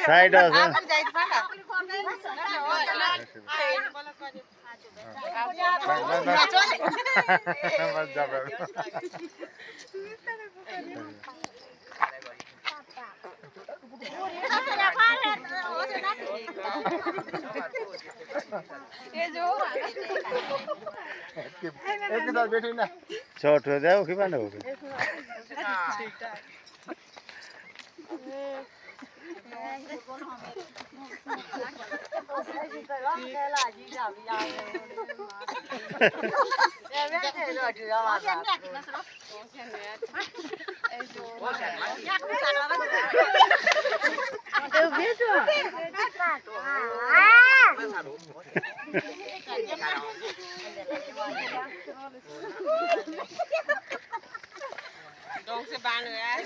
Side છે छोट हो जाओ कि बंद हो Dong se ban rồi á.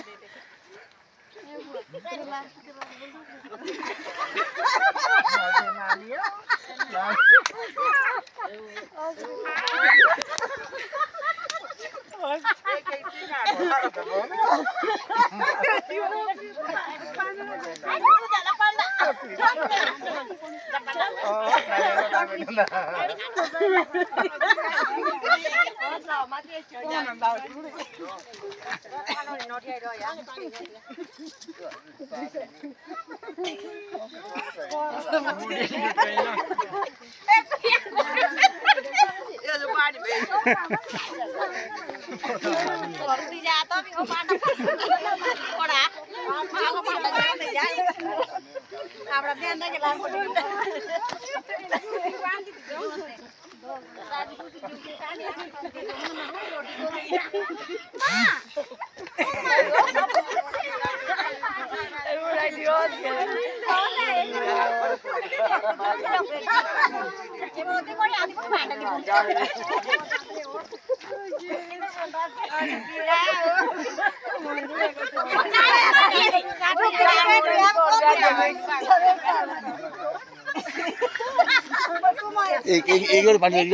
एक जोड़ पानी एक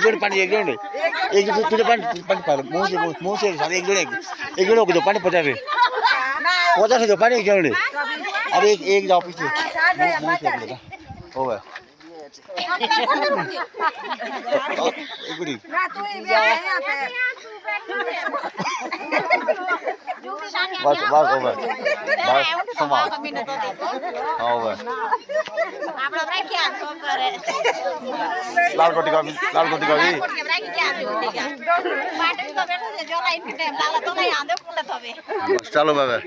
जोड़ पानी एक जोड़ एक तुझे पानी पानी पार मुंह से सारे एक जोड़ को जो पानी पचास जो पानी एक जोड़ अरे एक जाओ पीछे मुंह से हो गया एक गुड़ी बस बस ओवर बस समाज ओवर लाल कोटी का भी चलो बाबा।